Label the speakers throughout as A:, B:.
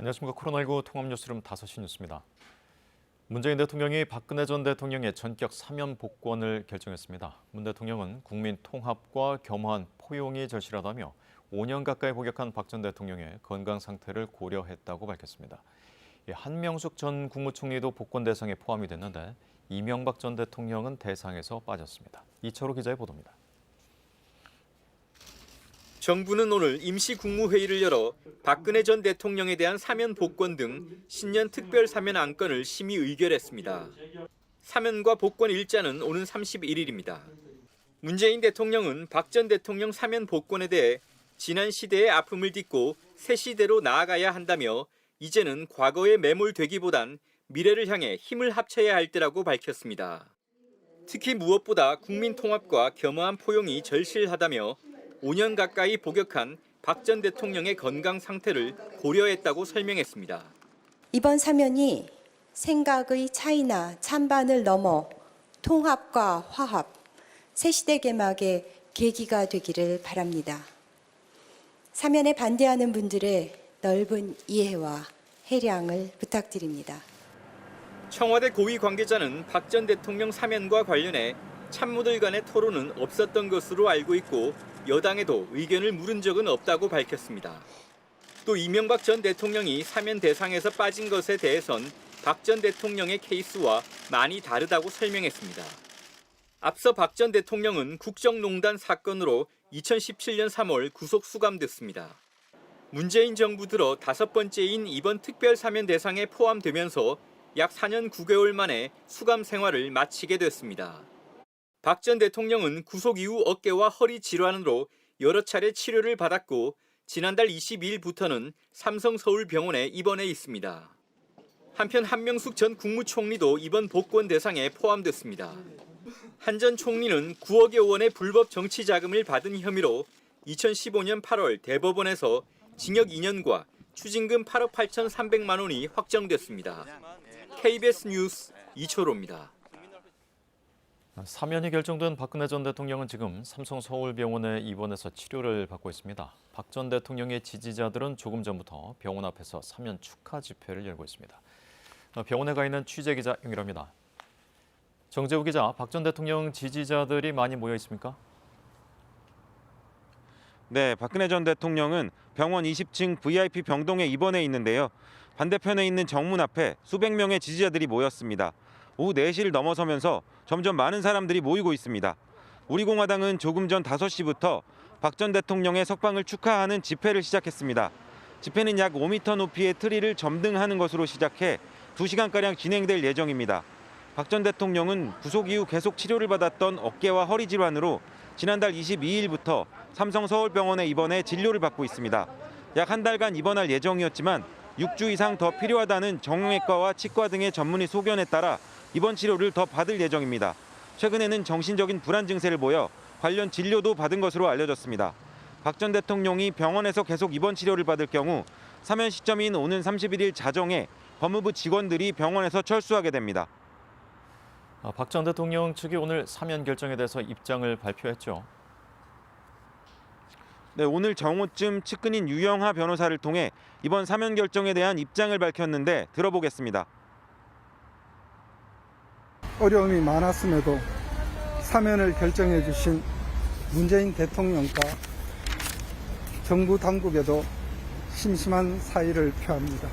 A: 안녕하십니까. 코로나19 통합뉴스룸 5시 뉴스입니다. 문재인 대통령이 박근혜 전 대통령의 전격 사면 복권을 결정했습니다. 문 대통령은 국민 통합과 겸허한 포용이 절실하다며 5년 가까이 복역한 박 전 대통령의 건강 상태를 고려했다고 밝혔습니다. 한명숙 전 국무총리도 복권 대상에 포함이 됐는데 이명박 전 대통령은 대상에서 빠졌습니다. 이철호 기자의 보도입니다.
B: 정부는 오늘 임시국무회의를 열어 박근혜 전 대통령에 대한 사면 복권 등 신년 특별 사면 안건을 심의 의결했습니다. 사면과 복권 일자는 오는 31일입니다. 문재인 대통령은 박 전 대통령 사면 복권에 대해 지난 시대의 아픔을 딛고 새 시대로 나아가야 한다며 이제는 과거에 매몰되기보단 미래를 향해 힘을 합쳐야 할 때라고 밝혔습니다. 특히 무엇보다 국민 통합과 겸허한 포용이 절실하다며 5년 가까이 복역한 박 전 대통령의 건강 상태를 고려했다고 설명했습니다.
C: 이번 사면이 생각의 차이나 찬반을 넘어 통합과 화합, 새시대 개막의 계기가 되기를 바랍니다. 사면에 반대하는 분들의 넓은 이해와 해량을 부탁드립니다.
B: 청와대 고위 관계자는 박 전 대통령 사면과 관련해 참모들 간의 토론은 없었던 것으로 알고 있고 여당에도 의견을 물은 적은 없다고 밝혔습니다. 또 이명박 전 대통령이 사면 대상에서 빠진 것에 대해선 박 전 대통령의 케이스와 많이 다르다고 설명했습니다. 앞서 박 전 대통령은 국정농단 사건으로 2017년 3월 구속 수감됐습니다. 문재인 정부 들어 5번째인 이번 특별 사면 대상에 포함되면서 약 4년 9개월 만에 수감 생활을 마치게 됐습니다. 박 전 대통령은 구속 이후 어깨와 허리 질환으로 여러 차례 치료를 받았고 지난달 22일부터는 삼성서울병원에 입원해 있습니다. 한편 한명숙 전 국무총리도 이번 복권 대상에 포함됐습니다. 한 전 총리는 9억여 원의 불법 정치 자금을 받은 혐의로 2015년 8월 대법원에서 징역 2년과 추징금 8억 8,300만 원이 확정됐습니다. KBS 뉴스 이철호입니다.
A: 사면이 결정된 박근혜 전 대통령은 지금 삼성서울병원에 입원해서 치료를 받고 있습니다. 박 전 대통령의 지지자들은 조금 전부터 병원 앞에서 사면 축하 집회를 열고 있습니다. 병원에 가 있는 취재기자 연결합니다. 정재우 기자, 박 전 대통령 지지자들이 많이 모여 있습니까?
D: 네, 박근혜 전 대통령은 병원 20층 VIP 병동에 입원해 있는데요. 반대편에 있는 정문 앞에 수백 명의 지지자들이 모였습니다. 오후 4시를 넘어서면서 점점 많은 사람들이 모이고 있습니다. 우리공화당은 조금 전 5시부터 박 전 대통령의 석방을 축하하는 집회를 시작했습니다. 집회는 약 5m 높이의 트리를 점등하는 것으로 시작해 2시간가량 진행될 예정입니다. 박 전 대통령은 구속 이후 계속 치료를 받았던 어깨와 허리 질환으로 지난달 22일부터 삼성서울병원에 입원해 진료를 받고 있습니다. 약 한 달간 입원할 예정이었지만 6주 이상 더 필요하다는 정형외과와 치과 등의 전문의 소견에 따라 입원 치료를 더 받을 예정입니다. 최근에는 정신적인 불안 증세를 보여 관련 진료도 받은 것으로 알려졌습니다. 박 전 대통령이 병원에서 계속 입원 치료를 받을 경우 사면 시점인 오는 31일 자정에 법무부 직원들이 병원에서 철수하게 됩니다.
A: 박 전 대통령 측이 오늘 사면 결정에 대해서 입장을 발표했죠.
D: 네, 오늘 정오쯤 측근인 유영하 변호사를 통해 이번 사면 결정에 대한 입장을 밝혔는데 들어보겠습니다.
E: 어려움이 많았음에도 사면을 결정해 주신 문재인 대통령과 정부 당국에도 심심한 사의를 표합니다.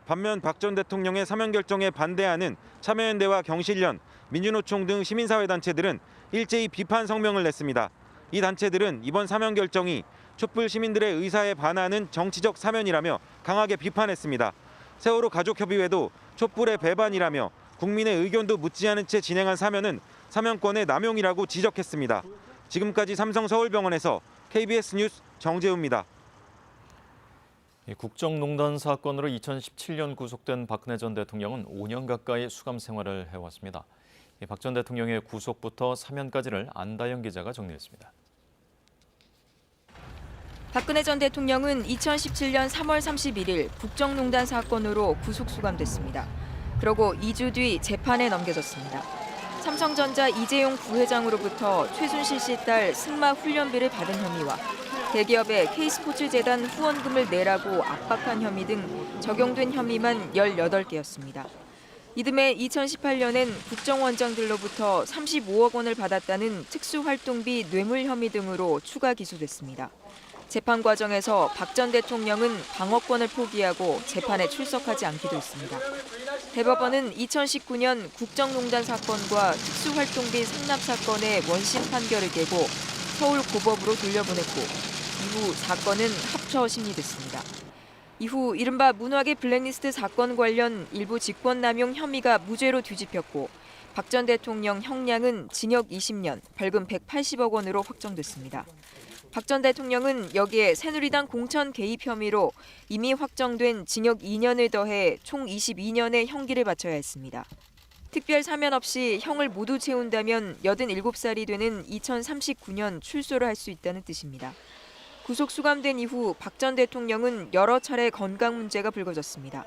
D: 반면 박 전 대통령의 사면 결정에 반대하는 참여연대와 경실련, 민주노총 등 시민사회단체들은 일제히 비판 성명을 냈습니다. 이 단체들은 이번 사면 결정이 촛불 시민들의 의사에 반하는 정치적 사면이라며 강하게 비판했습니다. 세월호 가족협의회도 촛불의 배반이라며 국민의 의견도 묻지 않은 채 진행한 사면은 사면권의 남용이라고 지적했습니다. 지금까지 삼성서울병원에서 KBS 뉴스 정재우입니다.
A: 국정농단 사건으로 2017년 구속된 박근혜 전 대통령은 5년 가까이 수감 생활을 해왔습니다. 박 전 대통령의 구속부터 사면까지를 안다영 기자가 정리했습니다.
F: 박근혜 전 대통령은 2017년 3월 31일 국정농단 사건으로 구속 수감됐습니다. 그러고 2주 뒤 재판에 넘겨졌습니다. 삼성전자 이재용 부회장으로부터 최순실 씨 딸 승마 훈련비를 받은 혐의와 대기업에 K스포츠재단 후원금을 내라고 압박한 혐의 등 적용된 혐의만 18개였습니다. 이듬해 2018년엔 국정원장들로부터 35억 원을 받았다는 특수활동비 뇌물 혐의 등으로 추가 기소됐습니다. 재판 과정에서 박 전 대통령은 방어권을 포기하고 재판에 출석하지 않기도 했습니다. 대법원은 2019년 국정농단 사건과 특수활동비 상납 사건의 원심 판결을 깨고 서울 고법으로 돌려보냈고 이후 사건은 합쳐 심리됐습니다. 이후 이른바 문화계 블랙리스트 사건 관련 일부 직권남용 혐의가 무죄로 뒤집혔고 박 전 대통령 형량은 징역 20년, 벌금 180억 원으로 확정됐습니다. 박 전 대통령은 여기에 새누리당 공천 개입 혐의로 이미 확정된 징역 2년을 더해 총 22년의 형기를 바쳐야 했습니다. 특별 사면 없이 형을 모두 채운다면 87살이 되는 2039년 출소를 할 수 있다는 뜻입니다. 구속 수감된 이후 박 전 대통령은 여러 차례 건강 문제가 불거졌습니다.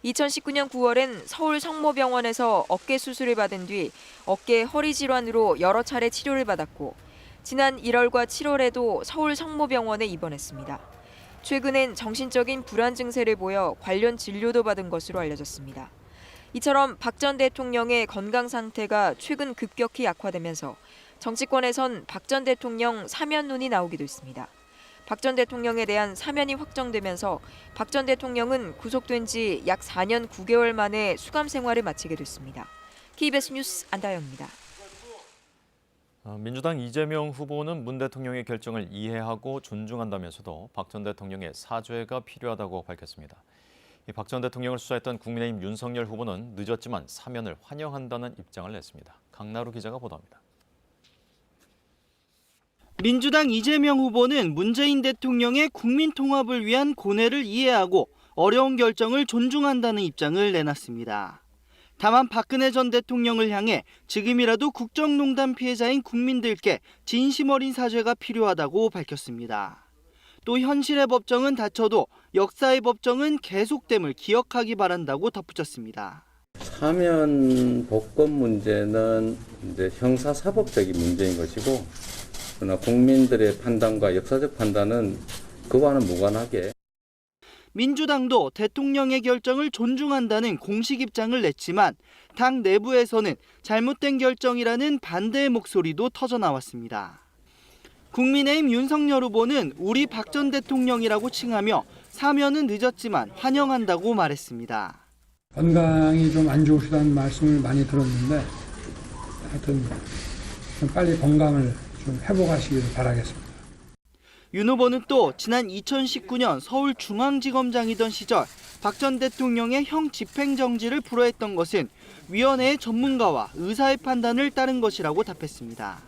F: 2019년 9월엔 서울 성모병원에서 어깨 수술을 받은 뒤 어깨 허리 질환으로 여러 차례 치료를 받았고 지난 1월과 7월에도 서울 성모병원에 입원했습니다. 최근엔 정신적인 불안 증세를 보여 관련 진료도 받은 것으로 알려졌습니다. 이처럼 박 전 대통령의 건강 상태가 최근 급격히 약화되면서 정치권에선 박 전 대통령 사면론이 나오기도 했습니다. 박 전 대통령에 대한 사면이 확정되면서 박 전 대통령은 구속된 지 약 4년 9개월 만에 수감 생활을 마치게 됐습니다. KBS 뉴스 안다영입니다.
A: 민주당 이재명 후보는 문 대통령의 결정을 이해하고 존중한다면서도 박 전 대통령의 사죄가 필요하다고 밝혔습니다. 박 전 대통령을 수사했던 국민의힘 윤석열 후보는 늦었지만 사면을 환영한다는 입장을 냈습니다. 강나루 기자가 보도합니다.
G: 민주당 이재명 후보는 문재인 대통령의 국민 통합을 위한 고뇌를 이해하고 어려운 결정을 존중한다는 입장을 내놨습니다. 다만 박근혜 전 대통령을 향해 지금이라도 국정농단 피해자인 국민들께 진심 어린 사죄가 필요하다고 밝혔습니다. 또 현실의 법정은 닫혀도 역사의 법정은 계속됨을 기억하기 바란다고 덧붙였습니다.
H: 사면 복권 문제는 이제 형사사법적인 문제인 것이고, 그러나 국민들의 판단과 역사적 판단은 그와는 무관하게.
G: 민주당도 대통령의 결정을 존중한다는 공식 입장을 냈지만 당 내부에서는 잘못된 결정이라는 반대의 목소리도 터져나왔습니다. 국민의힘 윤석열 후보는 우리 박 전 대통령이라고 칭하며 사면은 늦었지만 환영한다고 말했습니다.
I: 건강이 좀 안 좋으시다는 말씀을 많이 들었는데 하여튼 좀 빨리 건강을 좀 회복하시기를 바라겠습니다.
G: 윤 후보는 또 지난 2019년 서울중앙지검장이던 시절 박 전 대통령의 형 집행정지를 불허했던 것은 위원회의 전문가와 의사의 판단을 따른 것이라고 답했습니다.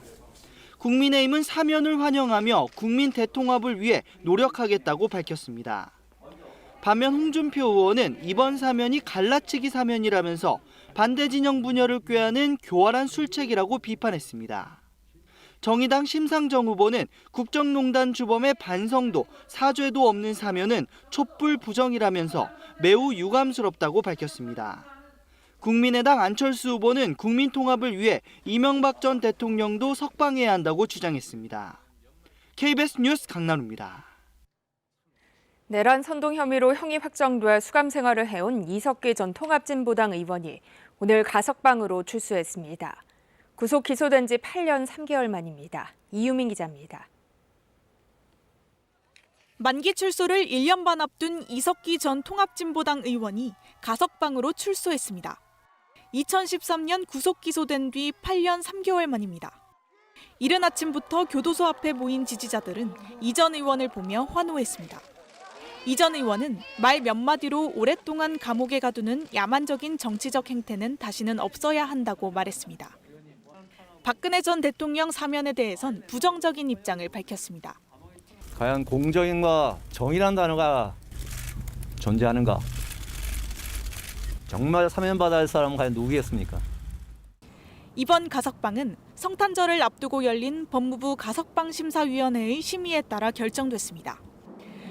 G: 국민의힘은 사면을 환영하며 국민 대통합을 위해 노력하겠다고 밝혔습니다. 반면 홍준표 의원은 이번 사면이 갈라치기 사면이라면서 반대 진영 분열을 꾀하는 교활한 술책이라고 비판했습니다. 정의당 심상정 후보는 국정농단 주범의 반성도 사죄도 없는 사면은 촛불 부정이라면서 매우 유감스럽다고 밝혔습니다. 국민의당 안철수 후보는 국민 통합을 위해 이명박 전 대통령도 석방해야 한다고 주장했습니다. KBS 뉴스 강나루입니다.
J: 내란 선동 혐의로 형이 확정돼 수감 생활을 해온 이석기 전 통합진보당 의원이 오늘 가석방으로 출소했습니다. 구속 기소된 지 8년 3개월 만입니다. 이유민 기자입니다.
K: 만기 출소를 1년 반 앞둔 이석기 전 통합진보당 의원이 가석방으로 출소했습니다. 2013년 구속 기소된 뒤 8년 3개월 만입니다. 이른 아침부터 교도소 앞에 모인 지지자들은 이 전 의원을 보며 환호했습니다. 이 전 의원은 말 몇 마디로 오랫동안 감옥에 가두는 야만적인 정치적 행태는 다시는 없어야 한다고 말했습니다. 박근혜 전 대통령 사면에 대해선 부정적인 입장을 밝혔습니다.
L: 과연 공정과 정의란 단어가 존재하는가? 정말 사면받아야 할 사람은 과연 누구겠습니까?
K: 이번 가석방은 성탄절을 앞두고 열린 법무부 가석방심사위원회의 심의에 따라 결정됐습니다.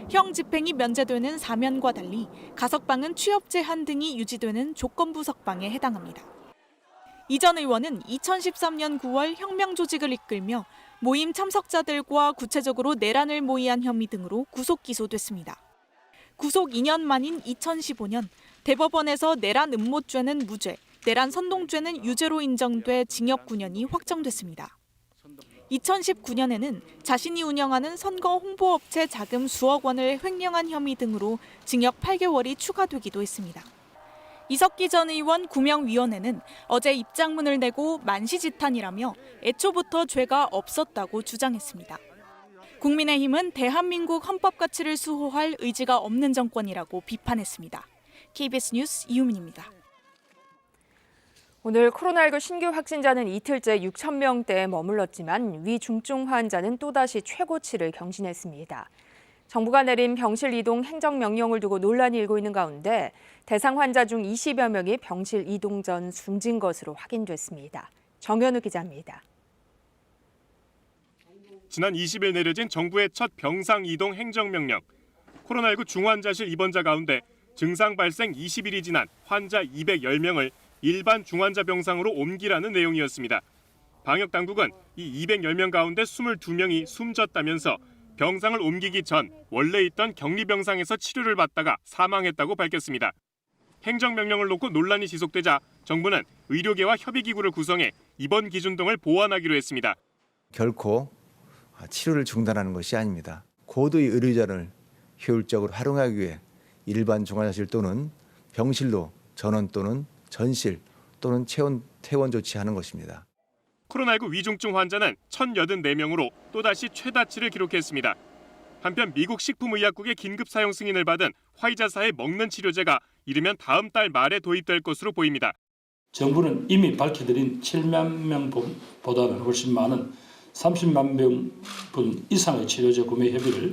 K: 형 집행이 면제되는 사면과 달리 가석방은 취업 제한 등이 유지되는 조건부 석방에 해당합니다. 이 전 의원은 2013년 9월 혁명 조직을 이끌며 모임 참석자들과 구체적으로 내란을 모의한 혐의 등으로 구속 기소됐습니다. 구속 2년 만인 2015년 대법원에서 내란 음모죄는 무죄, 내란 선동죄는 유죄로 인정돼 징역 9년이 확정됐습니다. 2019년에는 자신이 운영하는 선거 홍보업체 자금 수억 원을 횡령한 혐의 등으로 징역 8개월이 추가되기도 했습니다. 이석기 전 의원 구명위원회는 어제 입장문을 내고 만시지탄이라며 애초부터 죄가 없었다고 주장했습니다. 국민의힘은 대한민국 헌법 가치를 수호할 의지가 없는 정권이라고 비판했습니다. KBS 뉴스 이유민입니다.
J: 오늘 코로나19 신규 확진자는 이틀째 6천 명대에 머물렀지만 위중증 환자는 또다시 최고치를 경신했습니다. 정부가 내린 병실 이동 행정명령을 두고 논란이 일고 있는 가운데 대상 환자 중 20여 명이 병실 이동 전 숨진 것으로 확인됐습니다. 정현우 기자입니다.
M: 지난 20일 내려진 정부의 첫 병상 이동 행정명령. 코로나19 중환자실 입원자 가운데 증상 발생 20일이 지난 환자 210명을 일반 중환자 병상으로 옮기라는 내용이었습니다. 방역당국은 이 210명 가운데 22명이 숨졌다면서 병상을 옮기기 전 원래 있던 격리병상에서 치료를 받다가 사망했다고 밝혔습니다. 행정명령을 놓고 논란이 지속되자 정부는 의료계와 협의기구를 구성해 입원 기준 등을 보완하기로 했습니다.
N: 결코 치료를 중단하는 것이 아닙니다. 고도의 의료자를 효율적으로 활용하기 위해 일반 중환자실 또는 병실로 전원 또는 전실 또는 퇴원 조치하는 것입니다.
M: 코로나19 위중증 환자는 1,084명으로 또다시 최다치를 기록했습니다. 한편 미국 식품의약국의 긴급 사용 승인을 받은 화이자사의 먹는 치료제가 이르면 다음 달 말에 도입될 것으로 보입니다.
O: 정부는 이미 밝혀드린 7만 명보다는 훨씬 많은 30만 명분 이상의 치료제 구매 협의를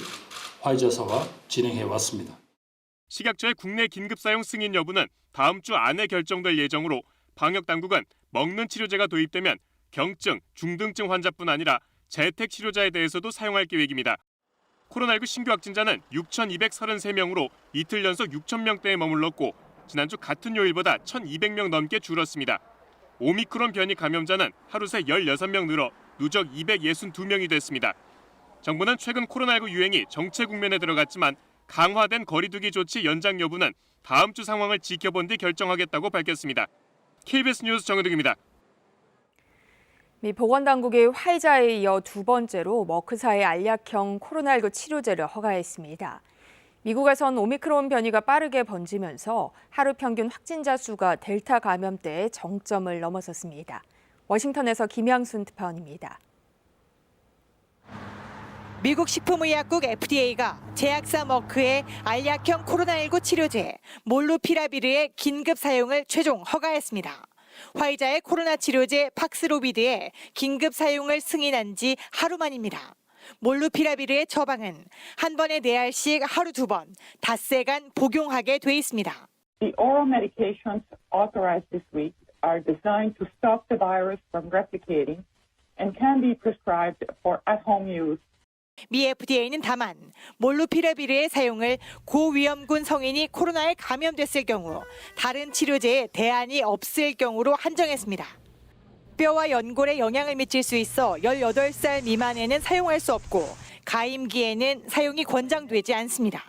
O: 화이자사와 진행해 왔습니다.
M: 식약처의 국내 긴급 사용 승인 여부는 다음 주 안에 결정될 예정으로 방역당국은 먹는 치료제가 도입되면 경증, 중등증 환자뿐 아니라 재택 치료자에 대해서도 사용할 계획입니다. 코로나19 신규 확진자는 6,233명으로 이틀 연속 6,000명대에 머물렀고 지난주 같은 요일보다 1,200명 넘게 줄었습니다. 오미크론 변이 감염자는 하루 새 16명 늘어 누적 262명이 됐습니다. 정부는 최근 코로나19 유행이 정체 국면에 들어갔지만 강화된 거리두기 조치 연장 여부는 다음 주 상황을 지켜본 뒤 결정하겠다고 밝혔습니다. KBS 뉴스 정현욱입니다.
J: 미 보건당국이 화이자에 이어 두 번째로 머크사의 알약형 코로나19 치료제를 허가했습니다. 미국에선 오미크론 변이가 빠르게 번지면서 하루 평균 확진자 수가 델타 감염 때의 정점을 넘어섰습니다. 워싱턴에서 김양순 특파원입니다.
P: 미국 식품의약국 FDA가 제약사 머크의 알약형 코로나19 치료제 몰루피라비르의 긴급 사용을 최종 허가했습니다. 화이자의 코로나 치료제 팍스로비드의 긴급 사용을 승인한 지 하루 만입니다. 몰루피라비르의 처방은 한 번에 4알씩 하루 2번, 닷새간 복용하게 돼 있습니다.
Q: The oral medications authorized this week are designed to stop the virus from replicating and can be prescribed for at-home use.
P: 미 FDA는 다만 몰루피라비르의 사용을 고위험군 성인이 코로나에 감염됐을 경우 다른 치료제에 대안이 없을 경우로 한정했습니다. 뼈와 연골에 영향을 미칠 수 있어 18살 미만에는 사용할 수 없고 가임기에는 사용이 권장되지 않습니다.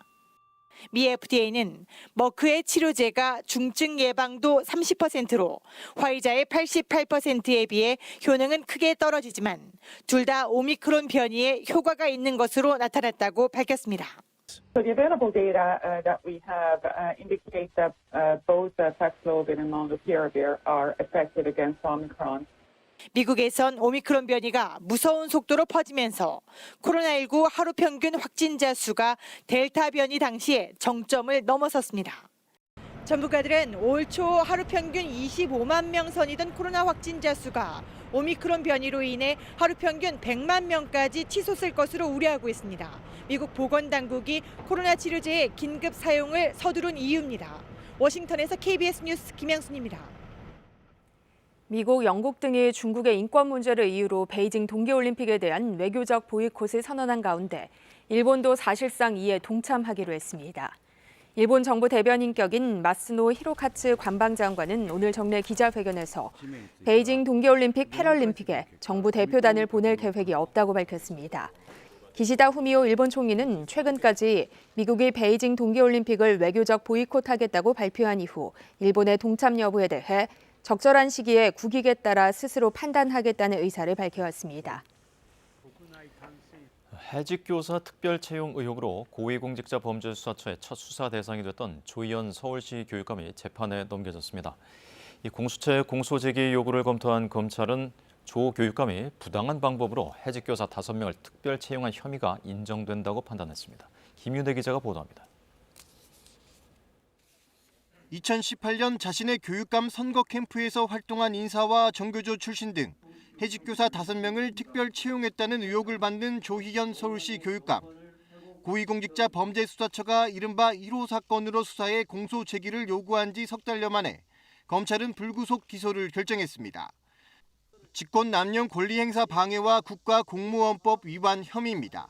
P: 미 FDA는 머크의 치료제가 중증 예방도 30%로 화이자의 88%에 비해 효능은 크게 떨어지지만 둘 다 오미크론 변이에 효과가 있는 것으로 나타났다고 밝혔습니다.
Q: So the available data that we have indicate that both Paxlovid and molnupiravir are effective against Omicron.
P: 미국에선 오미크론 변이가 무서운 속도로 퍼지면서 코로나19 하루 평균 확진자 수가 델타 변이 당시에 정점을 넘어섰습니다. 전문가들은 올 초 하루 평균 25만 명 선이던 코로나 확진자 수가 오미크론 변이로 인해 하루 평균 100만 명까지 치솟을 것으로 우려하고 있습니다. 미국 보건당국이 코로나 치료제의 긴급 사용을 서두른 이유입니다. 워싱턴에서 KBS 뉴스 김양순입니다.
J: 미국, 영국 등이 중국의 인권 문제를 이유로 베이징 동계올림픽에 대한 외교적 보이콧을 선언한 가운데 일본도 사실상 이에 동참하기로 했습니다. 일본 정부 대변인격인 마스노 히로카츠 관방장관은 오늘 정례 기자회견에서 베이징 동계올림픽 패럴림픽에 정부 대표단을 보낼 계획이 없다고 밝혔습니다. 기시다 후미오 일본 총리는 최근까지 미국이 베이징 동계올림픽을 외교적 보이콧하겠다고 발표한 이후 일본의 동참 여부에 대해 적절한 시기에 국익에 따라 스스로 판단하겠다는 의사를 밝혀왔습니다.
A: 해직교사 특별 채용 의혹으로 고위공직자범죄수사처의 첫 수사 대상이 됐던 조희연 서울시 교육감이 재판에 넘겨졌습니다. 이 공수처의 공소 제기 요구를 검토한 검찰은 조 교육감이 부당한 방법으로 해직교사 5명을 특별 채용한 혐의가 인정된다고 판단했습니다. 김윤혜 기자가 보도합니다.
R: 2018년 자신의 교육감 선거 캠프에서 활동한 인사와 정교조 출신 등 해직교사 5명을 특별 채용했다는 의혹을 받는 조희연 서울시 교육감. 고위공직자 범죄수사처가 이른바 1호 사건으로 수사해 공소 제기를 요구한 지 석 달여 만에 검찰은 불구속 기소를 결정했습니다. 직권 남용 권리 행사 방해와 국가공무원법 위반 혐의입니다.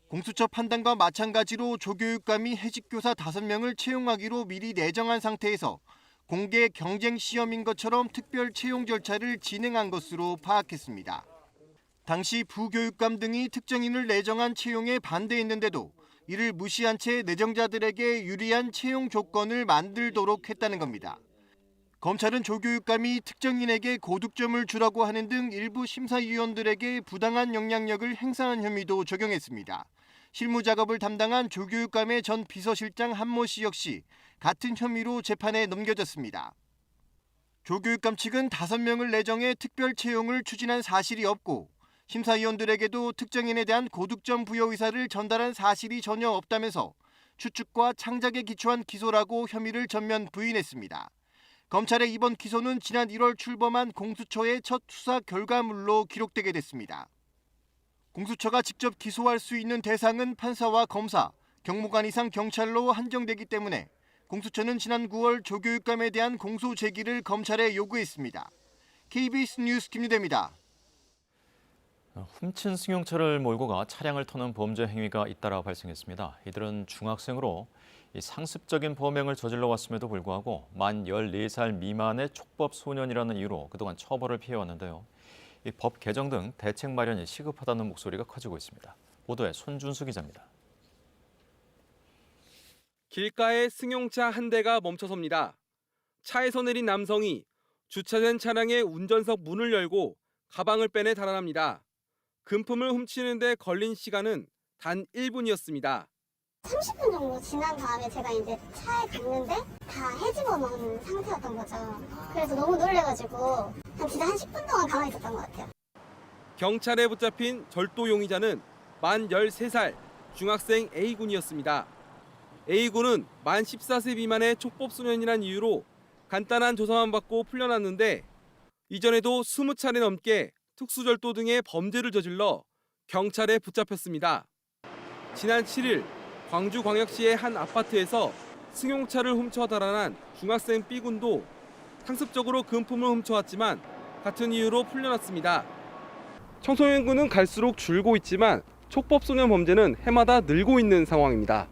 R: 공수처 판단과 마찬가지로 조 교육감이 해직교사 5명을 채용하기로 미리 내정한 상태에서 공개 경쟁 시험인 것처럼 특별 채용 절차를 진행한 것으로 파악했습니다. 당시 부교육감 등이 특정인을 내정한 채용에 반대했는데도 이를 무시한 채 내정자들에게 유리한 채용 조건을 만들도록 했다는 겁니다. 검찰은 조 교육감이 특정인에게 고득점을 주라고 하는 등 일부 심사위원들에게 부당한 영향력을 행사한 혐의도 적용했습니다. 실무 작업을 담당한 조 교육감의 전 비서실장 한모 씨 역시 같은 혐의로 재판에 넘겨졌습니다. 조 교육감 측은 5명을 내정해 특별 채용을 추진한 사실이 없고 심사위원들에게도 특정인에 대한 고득점 부여 의사를 전달한 사실이 전혀 없다면서 추측과 창작에 기초한 기소라고 혐의를 전면 부인했습니다. 검찰의 이번 기소는 지난 1월 출범한 공수처의 첫 수사 결과물로 기록되게 됐습니다. 공수처가 직접 기소할 수 있는 대상은 판사와 검사, 경무관 이상 경찰로 한정되기 때문에 공수처는 지난 9월 조 교육감에 대한 공소 제기를 검찰에 요구했습니다. KBS 뉴스 김유대입니다.
A: 훔친 승용차를 몰고 가 차량을 터는 범죄 행위가 잇따라 발생했습니다. 이들은 중학생으로 상습적인 범행을 저질러 왔음에도 불구하고 만 14살 미만의 촉법 소년이라는 이유로 그동안 처벌을 피해왔는데요. 이 법 개정 등 대책 마련이 시급하다는 목소리가 커지고 있습니다. 보도에 손준수 기자입니다.
S: 길가에 승용차 한 대가 멈춰섭니다. 차에서 내린 남성이 주차된 차량의 운전석 문을 열고 가방을 빼내 달아납니다. 금품을 훔치는 데 걸린 시간은 단 1분이었습니다.
T: 30분 정도 지난 다음에 제가 이제 차에 갔는데 다 헤집어 놓은 상태였던 거죠. 그래서 너무 놀래가지고 진짜 한 10분 동안 가만히 있었던 것 같아요.
S: 경찰에 붙잡힌 절도 용의자는 만 13살 중학생 A군이었습니다. A군은 만 14세 미만의 촉법 소년이란 이유로 간단한 조사만 받고 풀려났는데 이전에도 20차례 넘게 특수절도 등의 범죄를 저질러 경찰에 붙잡혔습니다. 지난 7일 광주광역시의 한 아파트에서 승용차를 훔쳐 달아난 중학생 B군도 상습적으로 금품을 훔쳐왔지만 같은 이유로 풀려났습니다. 청소년군은 갈수록 줄고 있지만 촉법소년 범죄는 해마다 늘고 있는 상황입니다.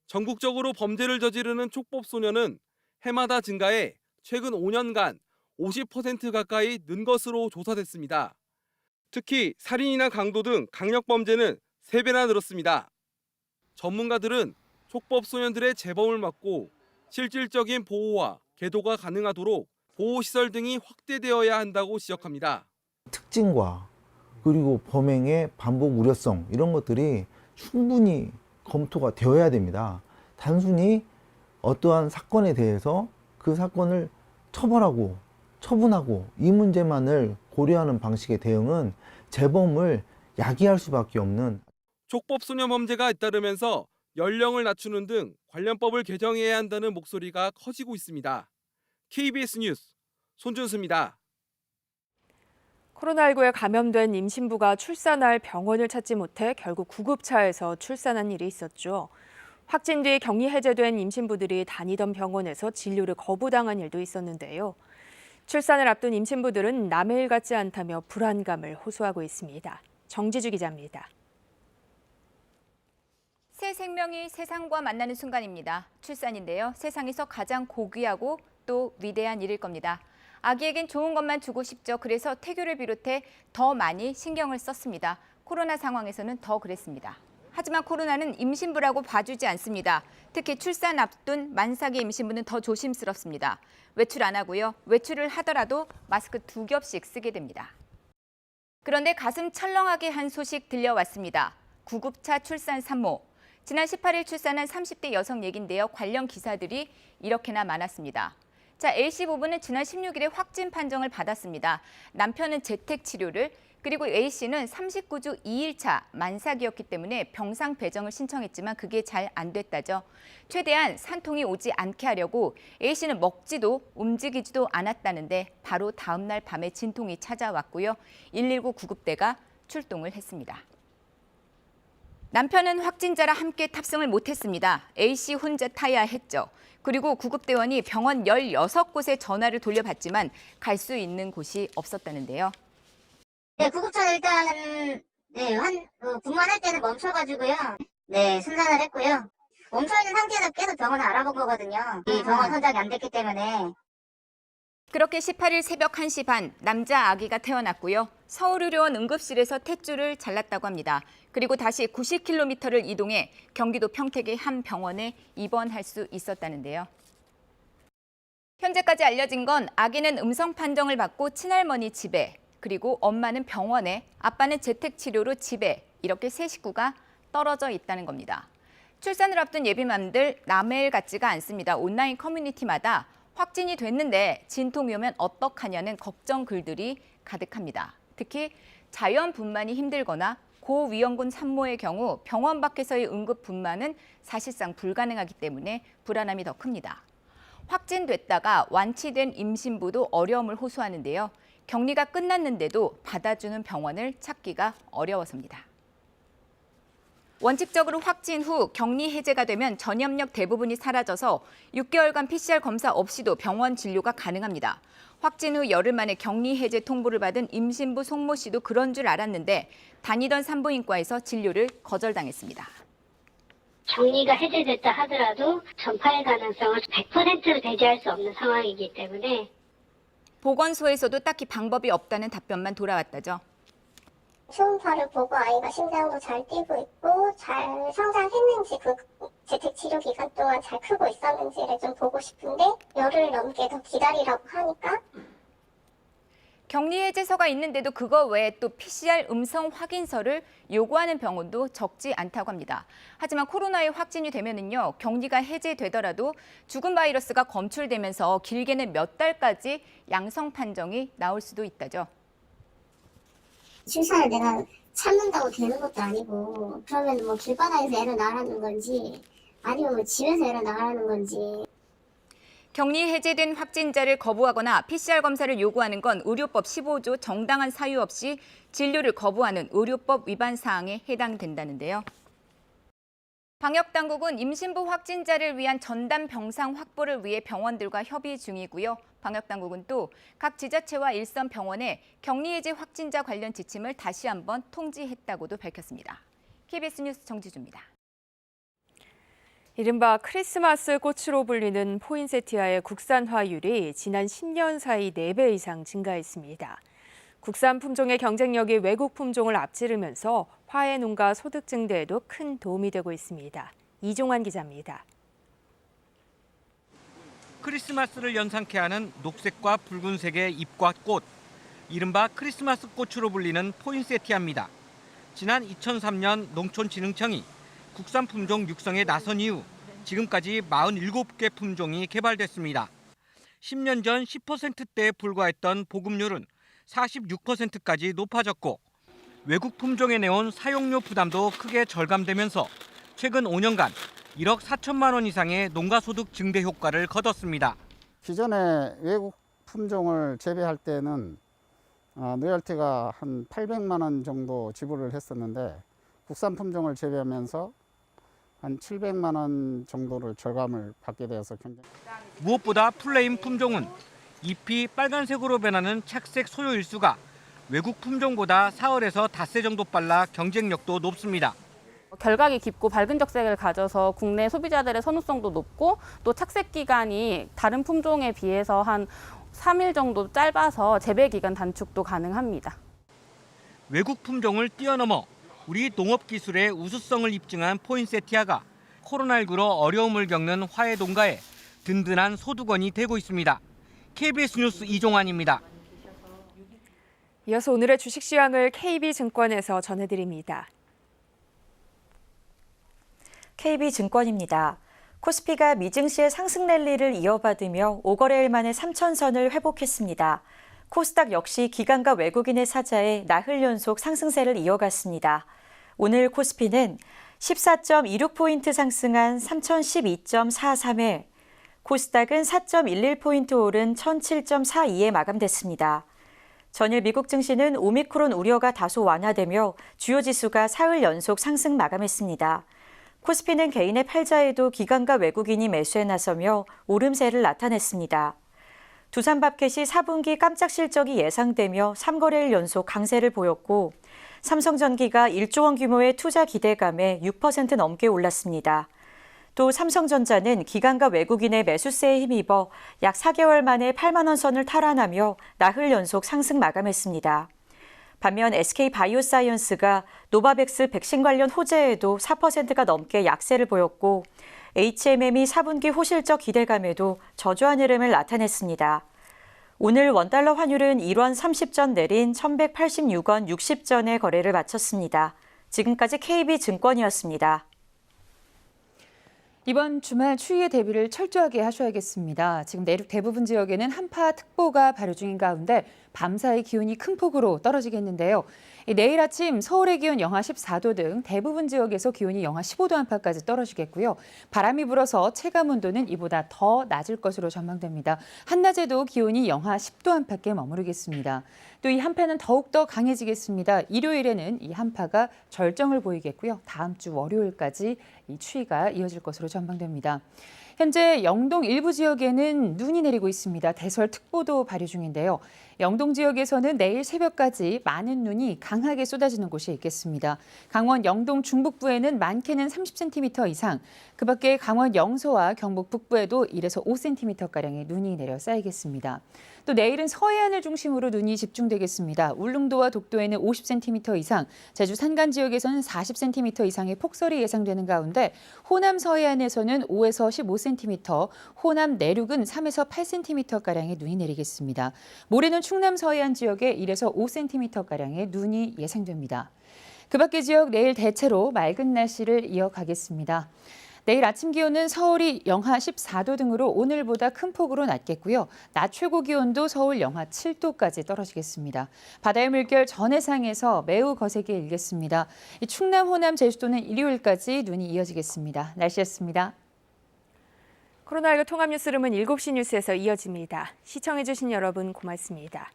S: 전국적으로 범죄를 저지르는 촉법소년은 해마다 증가해 최근 5년간 50% 가까이 는 것으로 조사됐습니다. 특히 살인이나 강도 등 강력범죄는 3배나 늘었습니다. 전문가들은 촉법소년들의 재범을 막고 실질적인 보호와 계도가 가능하도록 보호시설 등이 확대되어야 한다고 지적합니다.
U: 특징과 그리고 범행의 반복 우려성 이런 것들이 충분히 검토가 되어야 됩니다. 단순히 어떠한 사건에 대해서 그 사건을 처벌하고 처분하고 이 문제만을 고려하는 방식의 대응은 재범을 야기할 수밖에 없는
S: 촉법소년 범죄가 잇따르면서 연령을 낮추는 등 관련법을 개정해야 한다는 목소리가 커지고 있습니다. KBS 뉴스 손준수입니다.
J: 코로나19에 감염된 임신부가 출산할 병원을 찾지 못해 결국 구급차에서 출산한 일이 있었죠. 확진 뒤 격리 해제된 임신부들이 다니던 병원에서 진료를 거부당한 일도 있었는데요. 출산을 앞둔 임신부들은 남의 일 같지 않다며 불안감을 호소하고 있습니다. 정지주 기자입니다.
C: 새 생명이 세상과 만나는 순간입니다. 출산인데요. 세상에서 가장 고귀하고 또 위대한 일일 겁니다. 아기에겐 좋은 것만 주고 싶죠. 그래서 태교를 비롯해 더 많이 신경을 썼습니다. 코로나 상황에서는 더 그랬습니다. 하지만 코로나는 임신부라고 봐주지 않습니다. 특히 출산 앞둔 만삭의 임신부는 더 조심스럽습니다. 외출 안 하고요. 외출을 하더라도 마스크 2겹씩 쓰게 됩니다. 그런데 가슴 철렁하게 한 소식 들려왔습니다. 구급차 출산 산모. 지난 18일 출산한 30대 여성 얘긴데요. 관련 기사들이 이렇게나 많았습니다. 자, A씨 부부는 지난 16일에 확진 판정을 받았습니다. 남편은 재택 치료를, 그리고 A씨는 39주 2일차 만삭이었기 때문에 병상 배정을 신청했지만 그게 잘 안 됐다죠. 최대한 산통이 오지 않게 하려고 A씨는 먹지도 움직이지도 않았다는데 바로 다음 날 밤에 진통이 찾아왔고요. 119 구급대가 출동을 했습니다. 남편은 확진자라 함께 탑승을 못했습니다. A씨 혼자 타야 했죠. 그리고 구급대원이 병원 16곳에 전화를 돌려봤지만 갈 수 있는 곳이 없었다는데요.
T: 네, 구급차는 일단은 분만할 때는 멈춰가지고요. 네, 순산을 했고요. 멈춰있는 상태에서 계속 병원을 알아본 거거든요. 이 병원 선적이 안 됐기 때문에.
C: 그렇게 18일 새벽 1시 반 남자 아기가 태어났고요. 서울의료원 응급실에서 탯줄을 잘랐다고 합니다. 그리고 다시 90km를 이동해 경기도 평택의 한 병원에 입원할 수 있었다는데요. 현재까지 알려진 건 아기는 음성 판정을 받고 친할머니 집에, 그리고 엄마는 병원에, 아빠는 재택치료로 집에, 이렇게 세 식구가 떨어져 있다는 겁니다. 출산을 앞둔 예비맘들 남의 일 같지가 않습니다. 온라인 커뮤니티마다 확진이 됐는데 진통이 오면 어떡하냐는 걱정 글들이 가득합니다. 특히 자연 분만이 힘들거나 고위험군 산모의 경우 병원 밖에서의 응급 분만은 사실상 불가능하기 때문에 불안함이 더 큽니다. 확진됐다가 완치된 임신부도 어려움을 호소하는데요. 격리가 끝났는데도 받아주는 병원을 찾기가 어려워서입니다. 원칙적으로 확진 후 격리 해제가 되면 전염력 대부분이 사라져서 6개월간 PCR 검사 없이도 병원 진료가 가능합니다. 확진 후 열흘 만에 격리 해제 통보를 받은 임신부 송모 씨도 그런 줄 알았는데 다니던 산부인과에서 진료를 거절당했습니다.
T: 격리가 해제됐다 하더라도 전파의 가능성을 100%로 배제할 수 없는 상황이기 때문에
C: 보건소에서도 딱히 방법이 없다는 답변만 돌아왔다죠.
T: 초음파를 보고 아이가 심장도 잘 뛰고 있고 잘 성장했는지 그 재택치료 기간 동안 잘 크고 있었는지를 좀 보고 싶은데 열흘 넘게 더 기다리라고 하니까
C: 격리 해제서가 있는데도 그거 외에 또 PCR 음성 확인서를 요구하는 병원도 적지 않다고 합니다. 하지만 코로나에 확진이 되면은요, 격리가 해제되더라도 죽은 바이러스가 검출되면서 길게는 몇 달까지 양성 판정이 나올 수도 있다죠.
T: 출산을 내가 참는다고 되는 것도 아니고 그러면 뭐 길바닥에서 애를 낳으라는 건지 아니면 뭐 집에서 애를 낳으라는 건지.
C: 격리 해제된 확진자를 거부하거나 PCR 검사를 요구하는 건 의료법 15조 정당한 사유 없이 진료를 거부하는 의료법 위반 사항에 해당된다는데요. 방역당국은 임신부 확진자를 위한 전담 병상 확보를 위해 병원들과 협의 중이고요. 방역당국은 또 각 지자체와 일선 병원에 격리 해제 확진자 관련 지침을 다시 한번 통지했다고도 밝혔습니다. KBS 뉴스 정지주입니다.
J: 이른바 크리스마스 꽃으로 불리는 포인세티아의 국산화율이 지난 10년 사이 4배 이상 증가했습니다. 국산 품종의 경쟁력이 외국 품종을 앞지르면서 화훼 농가 소득 증대에도 큰 도움이 되고 있습니다. 이종환 기자입니다.
V: 크리스마스를 연상케 하는 녹색과 붉은색의 잎과 꽃, 이른바 크리스마스 꽃으로 불리는 포인세티아입니다. 지난 2003년 농촌진흥청이 국산 품종 육성에 나선 이후 지금까지 47개 품종이 개발됐습니다. 10년 전 10%대에 불과했던 보급률은 46%까지 높아졌고 외국 품종에 내온 사용료 부담도 크게 절감되면서 최근 5년간 1억 4천만 원 이상의 농가소득 증대 효과를 거뒀습니다.
W: 기존에 외국 품종을 재배할 때는 로열티가 한 800만 원 정도 지불을 했었는데 국산 품종을 재배하면서 한 700만 원 정도를 절감을 받게 되어서 굉장히.
V: 무엇보다 플레임 품종은 잎이 빨간색으로 변하는 착색 소요 일수가 외국 품종보다 사흘에서 닷새 정도 빨라 경쟁력도 높습니다.
B: 결각이 깊고 밝은 적색을 가져서 국내 소비자들의 선호성도 높고 또 착색 기간이 다른 품종에 비해서 한 3일 정도 짧아서 재배 기간 단축도 가능합니다.
V: 외국 품종을 뛰어넘어 우리 농업 기술의 우수성을 입증한 포인세티아가 코로나19로 어려움을 겪는 화훼 농가에 든든한 소득원이 되고 있습니다. KBS 뉴스 이종환입니다.
J: 이어서 오늘의 주식 시황을 KB증권에서 전해드립니다.
D: KB증권입니다. 코스피가 미증시의 상승 랠리를 이어받으며 5거래일 만에 3,000선을 회복했습니다. 코스닥 역시 기관과 외국인의 사자에 나흘 연속 상승세를 이어갔습니다. 오늘 코스피는 14.26포인트 상승한 3,012.43에 코스닥은 4.11포인트 오른 1,007.42에 마감됐습니다. 전일 미국 증시는 오미크론 우려가 다소 완화되며 주요 지수가 사흘 연속 상승 마감했습니다. 코스피는 개인의 팔자에도 기관과 외국인이 매수에 나서며 오름세를 나타냈습니다. 두산밥켓이 4분기 깜짝 실적이 예상되며 3거래일 연속 강세를 보였고 삼성전기가 1조 원 규모의 투자 기대감에 6% 넘게 올랐습니다. 또 삼성전자는 기관과 외국인의 매수세에 힘입어 약 4개월 만에 8만 원 선을 탈환하며 나흘 연속 상승 마감했습니다. 반면 SK바이오사이언스가 노바백스 백신 관련 호재에도 4%가 넘게 약세를 보였고 HMM이 4분기 호실적 기대감에도 저조한 흐름을 나타냈습니다. 오늘 원달러 환율은 1원 30전 내린 1,186원 60전에 거래를 마쳤습니다. 지금까지 KB증권이었습니다.
E: 이번 주말 추위에 대비를 철저하게 하셔야겠습니다. 지금 내륙 대부분 지역에는 한파특보가 발효 중인 가운데 밤사이 기온이 큰 폭으로 떨어지겠는데요. 내일 아침 서울의 기온 영하 14도 등 대부분 지역에서 기온이 영하 15도 안팎까지 떨어지겠고요. 바람이 불어서 체감 온도는 이보다 더 낮을 것으로 전망됩니다. 한낮에도 기온이 영하 10도 안팎에 머무르겠습니다. 또 이 한파는 더욱더 강해지겠습니다. 일요일에는 이 한파가 절정을 보이겠고요. 다음 주 월요일까지 이 추위가 이어질 것으로 전망됩니다. 현재 영동 일부 지역에는 눈이 내리고 있습니다. 대설특보도 발효 중인데요. 영동 지역에서는 내일 새벽까지 많은 눈이 강하게 쏟아지는 곳이 있겠습니다. 강원 영동 중북부에는 많게는 30cm 이상, 그 밖에 강원 영서와 경북 북부에도 1에서 5cm가량의 눈이 내려 쌓이겠습니다. 또 내일은 서해안을 중심으로 눈이 집중되겠습니다. 울릉도와 독도에는 50cm 이상, 제주 산간 지역에서는 40cm 이상의 폭설이 예상되는 가운데 호남 서해안에서는 5에서 15cm, 호남 내륙은 3에서 8cm가량의 눈이 내리겠습니다. 모레는 충남 서해안 지역에 1에서 5cm가량의 눈이 예상됩니다. 그 밖의 지역 내일 대체로 맑은 날씨를 이어가겠습니다. 내일 아침 기온은 서울이 영하 14도 등으로 오늘보다 큰 폭으로 낮겠고요. 낮 최고 기온도 서울 영하 7도까지 떨어지겠습니다. 바다의 물결 전 해상에서 매우 거세게 일겠습니다. 충남, 호남, 제주도는 일요일까지 눈이 이어지겠습니다. 날씨였습니다.
J: 코로나19 통합 뉴스룸은 7시 뉴스에서 이어집니다. 시청해주신 여러분 고맙습니다.